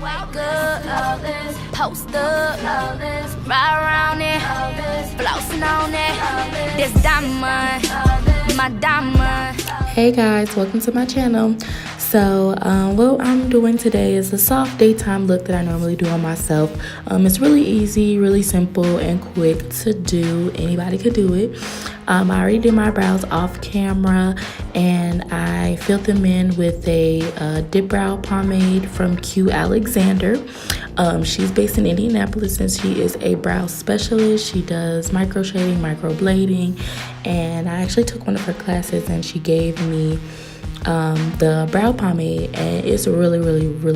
Wake up, post up, ride around it, flossing on it. This diamond, my diamond. Hey guys, welcome to my channel. So what I'm doing today is a soft daytime look that I normally do on myself. It's really easy, really simple and quick to do. Anybody could do it. I already did my brows off camera and I filled them in with a dip brow pomade from Q Alexander. She's based in Indianapolis and she is a brow specialist. She does micro shading, micro blading, and I actually took one of her classes and she gave me the brow pomade, and it's really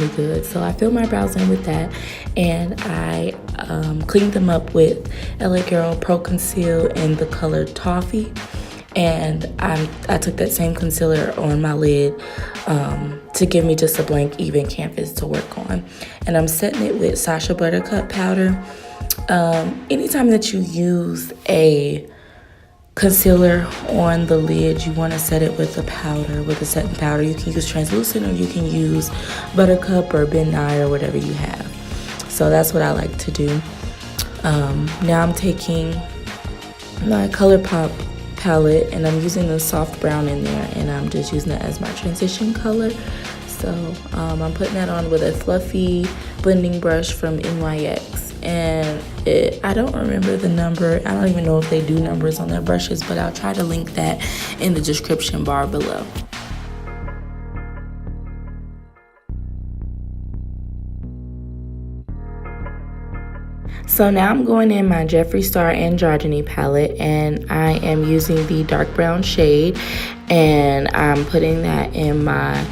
good. So I filled my brows in with that, and I cleaned them up with LA Girl Pro Conceal in the color Toffee, and I took that same concealer on my lid to give me just a blank even canvas to work on. And I'm setting it with Sacha Buttercup powder. Anytime that you use a concealer on the lid, you want to set it with a powder, with a setting powder. You can use translucent or you can use Buttercup or Ben Nye or whatever you have. So that's what I like to do. Now I'm taking my ColourPop palette and I'm using the soft brown in there, and I'm just using it as my transition color. So I'm putting that on with a fluffy blending brush from NYX. And I don't remember the number. I don't even know if they do numbers on their brushes, but I'll try to link that in the description bar below. So now I'm going in my Jeffree Star Androgyny palette, and I am using the dark brown shade, and I'm putting that in my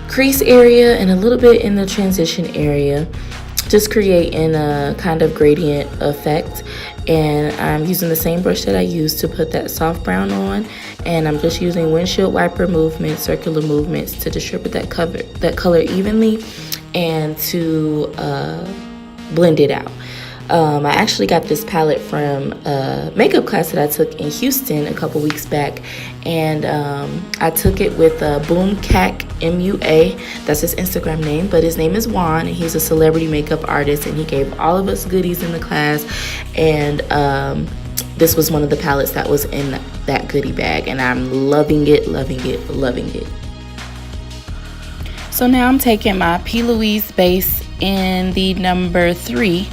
crease area and a little bit in the transition area, just creating a kind of gradient effect. And I'm using the same brush that I used to put that soft brown on, and I'm just using windshield wiper movements, circular movements to distribute that color evenly and to blend it out. I actually got this palette from a makeup class that I took in Houston a couple weeks back, and I took it with Boomcac MUA. That's his Instagram name, but his name is Juan, and he's a celebrity makeup artist, and he gave all of us goodies in the class, and this was one of the palettes that was in that goodie bag, and I'm loving it. So now I'm taking my P. Louise base in the number 3,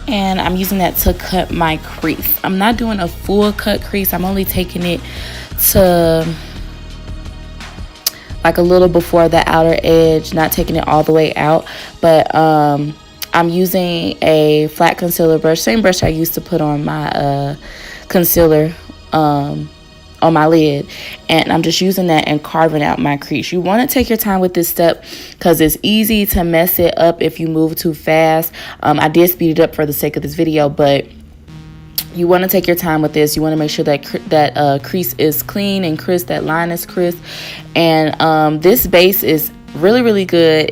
and I'm using that to cut my crease. I'm not doing a full cut crease. I'm only taking it to like a little before the outer edge, not taking it all the way out. But I'm using a flat concealer brush, same brush I used to put on my concealer on my lid, and I'm just using that and carving out my crease. You want to take your time with this step because it's easy to mess it up if you move too fast. I did speed it up for the sake of this video, but you want to take your time with this. You want to make sure that crease is clean and crisp, that line is crisp. And this base is really good.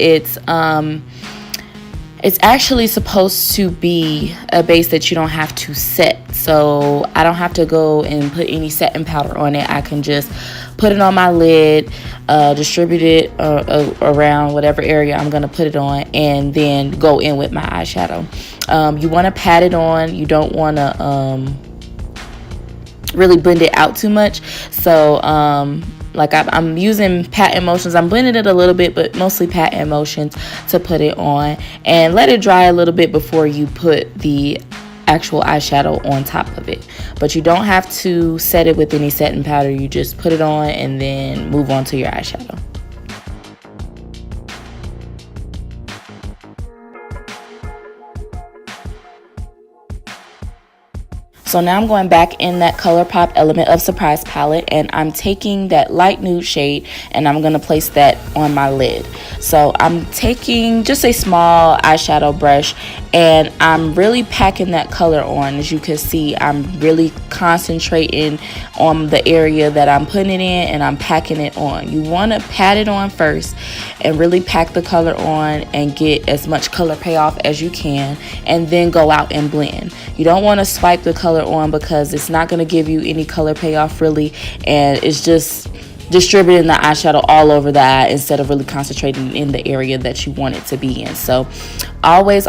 It's actually supposed to be a base that you don't have to set. So I don't have to go and put any setting powder on it. I can just put it on my lid, distribute it around whatever area I'm going to put it on, and then go in with my eyeshadow. You want to pat it on. You don't want to really blend it out too much. So like I'm using pat motions. I'm blending it a little bit, but mostly pat motions to put it on, and let it dry a little bit before you put the actual eyeshadow on top of it. But you don't have to set it with any setting powder. You just put it on and then move on to your eyeshadow. So now I'm going back in that ColourPop Element of Surprise palette, and I'm taking that light nude shade and I'm going to place that on my lid. So I'm taking just a small eyeshadow brush and I'm really packing that color on. As you can see, I'm really concentrating on the area that I'm putting it in, and I'm packing it on. You want to pat it on first and really pack the color on and get as much color payoff as you can, and then go out and blend. You don't want to swipe the color on because it's not going to give you any color payoff really, and it's just distributing the eyeshadow all over the eye instead of really concentrating in the area that you want it to be in. So always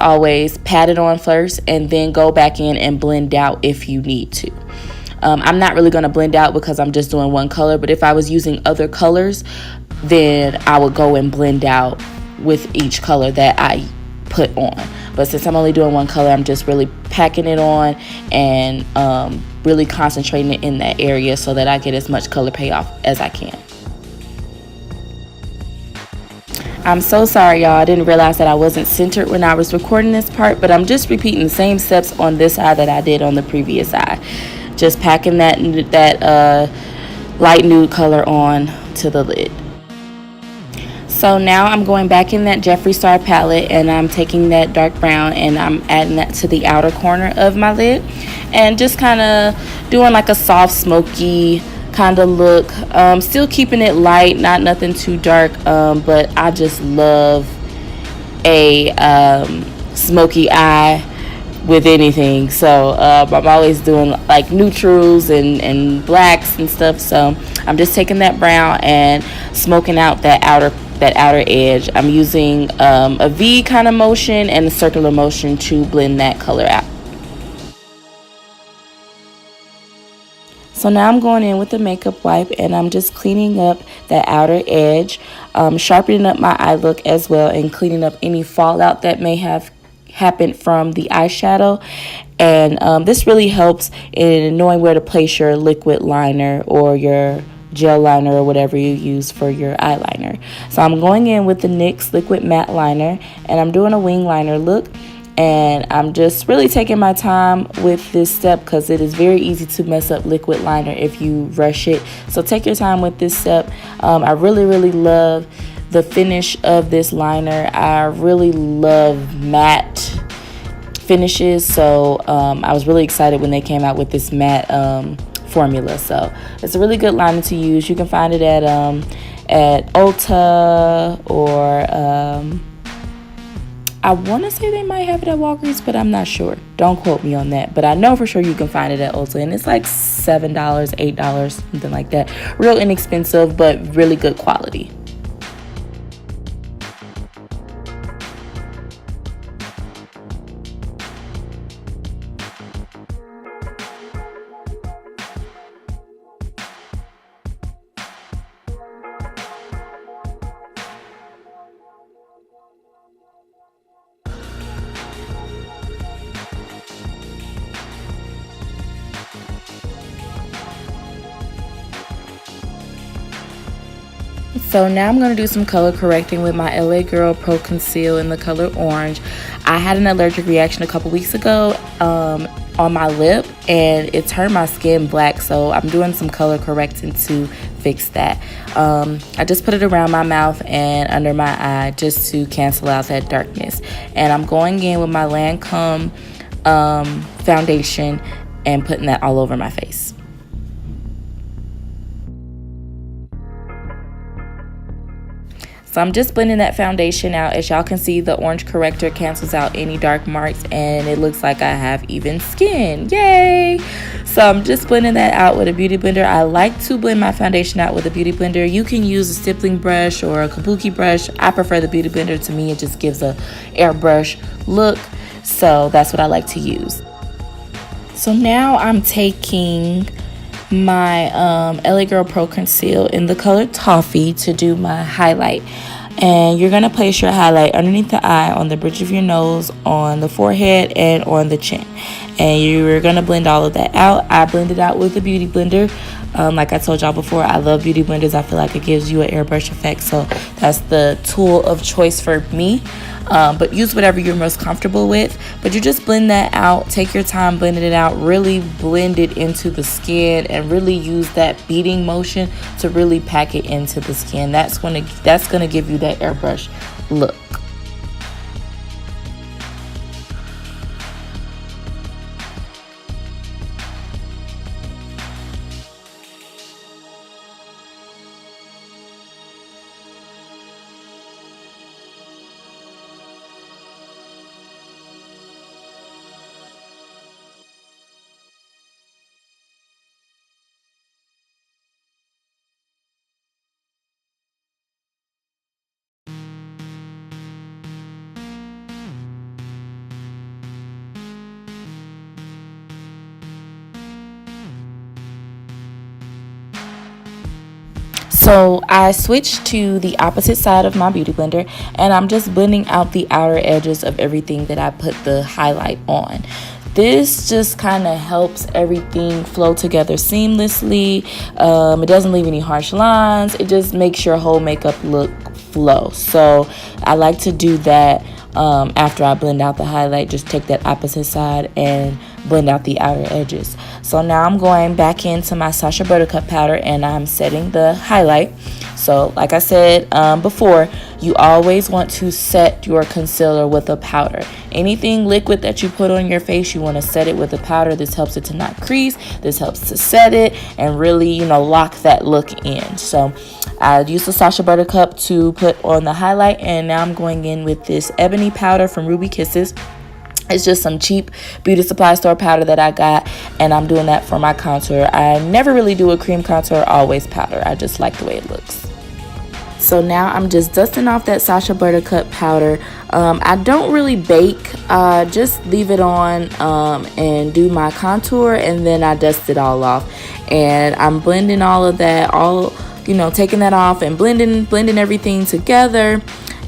pat it on first and then go back in and blend out if you need to. I'm not really going to blend out because I'm just doing one color, but if I was using other colors, then I would go and blend out with each color that I put on. But since I'm only doing one color, I'm just really packing it on and really concentrating it in that area so that I get as much color payoff as I can. I'm so sorry, y'all. I didn't realize that I wasn't centered when I was recording this part, but I'm just repeating the same steps on this eye that I did on the previous eye. Just packing that light nude color on to the lid. So now I'm going back in that Jeffree Star palette and I'm taking that dark brown and I'm adding that to the outer corner of my lid and just kind of doing like a soft smoky kind of look. Still keeping it light, not nothing too dark, but I just love a smoky eye with anything. So I'm always doing like neutrals and blacks and stuff. So I'm just taking that brown and smoking out that outer edge. I'm using a V kind of motion and a circular motion to blend that color out. So now I'm going in with the makeup wipe and I'm just cleaning up that outer edge, sharpening up my eye look as well and cleaning up any fallout that may have happened from the eyeshadow. And this really helps in knowing where to place your liquid liner or your gel liner or whatever you use for your eyeliner. So I'm going in with the NYX liquid matte liner and I'm doing a wing liner look. And I'm just really taking my time with this step because it is very easy to mess up liquid liner if you rush it. So take your time with this step. I really love the finish of this liner. I really love matte finishes. So I was really excited when they came out with this matte formula. So it's a really good liner to use. You can find it at Ulta or I want to say they might have it at Walgreens, but I'm not sure. Don't quote me on that. But I know for sure you can find it at Ulta. And it's like $7, $8, something like that. Real inexpensive, but really good quality. So now I'm going to do some color correcting with my LA Girl Pro Conceal in the color orange. I had an allergic reaction a couple weeks ago on my lip and it turned my skin black, so I'm doing some color correcting to fix that. I just put it around my mouth and under my eye just to cancel out that darkness. And I'm going in with my Lancome foundation and putting that all over my face. So I'm just blending that foundation out. As y'all can see, the orange corrector cancels out any dark marks and it looks like I have even skin. Yay! So I'm just blending that out with a beauty blender. I like to blend my foundation out with a beauty blender. You can use a stippling brush or a kabuki brush. I prefer the beauty blender. To me, it just gives a airbrush look. So that's what I like to use. So now I'm taking my LA Girl Pro Conceal in the color Toffee to do my highlight. And you're going to place your highlight underneath the eye, on the bridge of your nose, on the forehead, and on the chin. And you're going to blend all of that out. I blended out with a beauty blender. Like I told y'all before, I love beauty blenders. I feel like it gives you an airbrush effect. So that's the tool of choice for me. But use whatever you're most comfortable with. But you just blend that out. Take your time blending it out. Really blend it into the skin and really use that beating motion to really pack it into the skin. That's gonna give you that airbrush look. So I switched to the opposite side of my beauty blender, and I'm just blending out the outer edges of everything that I put the highlight on. This just kind of helps everything flow together seamlessly. It doesn't leave any harsh lines. It just makes your whole makeup look flow. So I like to do that after I blend out the highlight. Just take that opposite side and blend out the outer edges. So now I'm going back into my Sacha Buttercup powder and I'm setting the highlight. So like I said before, you always want to set your concealer with a powder. Anything liquid that you put on your face, you want to set it with a powder. This helps it to not crease. This helps to set it and really, lock that look in. So I used the Sacha Buttercup to put on the highlight, and now I'm going in with this ebony powder from Ruby Kisses. It's just some cheap beauty supply store powder that I got, and I'm doing that for my contour. I never really do a cream contour, always powder. I just like the way it looks. So now I'm just dusting off that Sacha Buttercup powder. I don't really bake, just leave it on and do my contour, and then I dust it all off. And I'm blending all of that, taking that off and blending everything together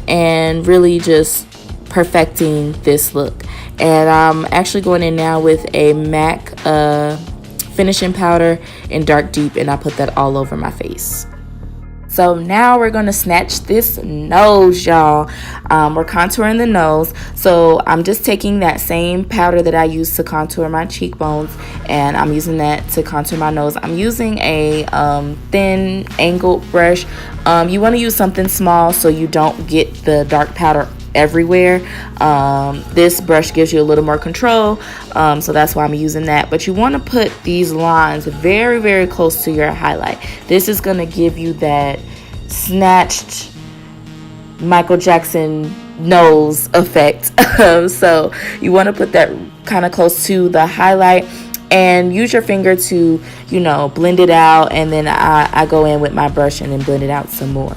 and really just perfecting this look. And I'm actually going in now with a MAC finishing powder in Dark Deep, and I put that all over my face. So now we're going to snatch this nose, y'all. We're contouring the nose. So I'm just taking that same powder that I used to contour my cheekbones, and I'm using that to contour my nose. I'm using a thin angled brush. You want to use something small so you don't get the dark powder everywhere. This brush gives you a little more control, so that's why I'm using that. But you want to put these lines very, very close to your highlight. This is going to give you that snatched Michael Jackson nose effect. So you want to put that kind of close to the highlight and use your finger to, blend it out, and then I go in with my brush and then blend it out some more.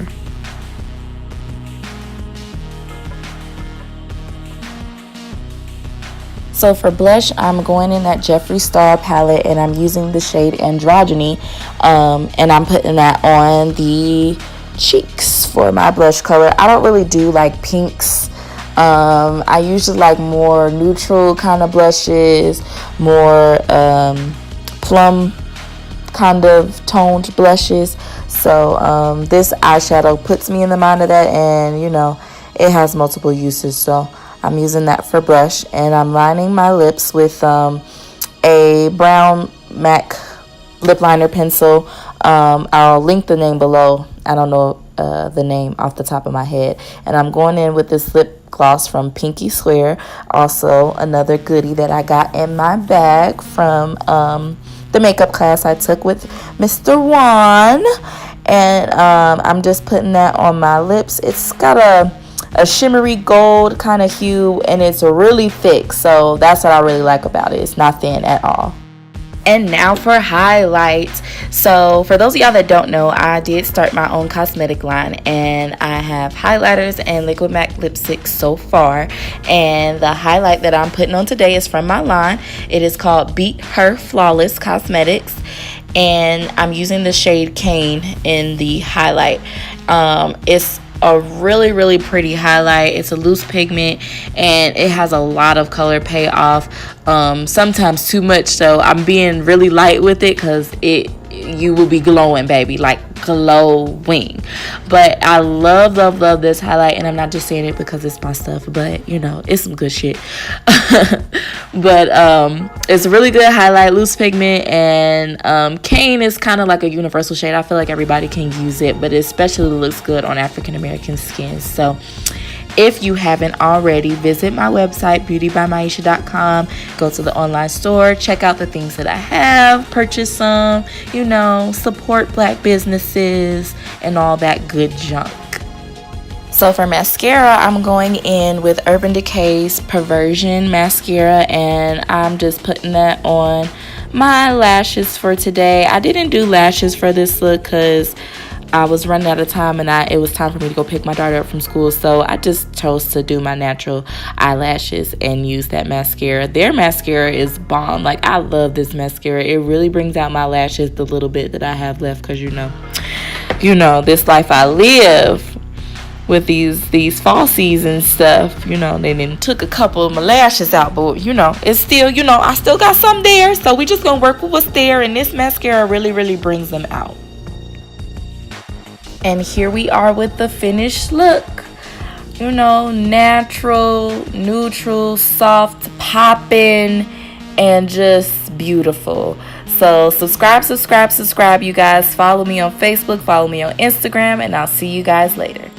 So for blush, I'm going in that Jeffree Star palette, and I'm using the shade Androgyny, and I'm putting that on the cheeks for my blush color. I don't really do like pinks. I usually like more neutral kind of blushes, more plum kind of toned blushes. So this eyeshadow puts me in the mind of that, and it has multiple uses. So I'm using that for brush, and I'm lining my lips with a brown MAC lip liner pencil. I'll link the name below. I don't know the name off the top of my head. And I'm going in with this lip gloss from Pinky Swear. Also another goodie that I got in my bag from the makeup class I took with Mr. Juan. And I'm just putting that on my lips. It's got a shimmery gold kind of hue, and it's really thick, so that's what I really like about it. It's not thin at all. And now for highlights. So for those of y'all that don't know, I did start my own cosmetic line, and I have highlighters and liquid matte lipstick so far. And the highlight that I'm putting on today is from my line. It is called Beat Her Flawless Cosmetics, and I'm using the shade Cane in the highlight. It's a really, really pretty highlight. It's a loose pigment, and it has a lot of color payoff, sometimes too much, so I'm being really light with it because you will be glowing, baby, like glowing. But I love this highlight, and I'm not just saying it because it's my stuff, but it's some good shit. But it's a really good highlight, loose pigment, and Cane is kind of like a universal shade. I feel like everybody can use it, but it especially looks good on African American skin. So if you haven't already, visit my website, beautybymaisha.com. Go to the online store, check out the things that I have, purchase some, support black businesses and all that good junk. So for mascara, I'm going in with Urban Decay's Perversion mascara, and I'm just putting that on my lashes for today. I didn't do lashes for this look because I was running out of time, and it was time for me to go pick my daughter up from school, so I just chose to do my natural eyelashes and use that mascara. Their mascara is bomb. Like, I love this mascara. It really brings out my lashes, the little bit that I have left, because you know, this life I live with these falsies and stuff. You know, they then took a couple of my lashes out, but you know, it's still, you know, I still got some there, so we just gonna work with what's there, and this mascara really brings them out. And here we are with the finished look. You know, natural, neutral, soft, popping, and just beautiful. So subscribe, you guys. Follow me on Facebook, follow me on Instagram, and I'll see you guys later.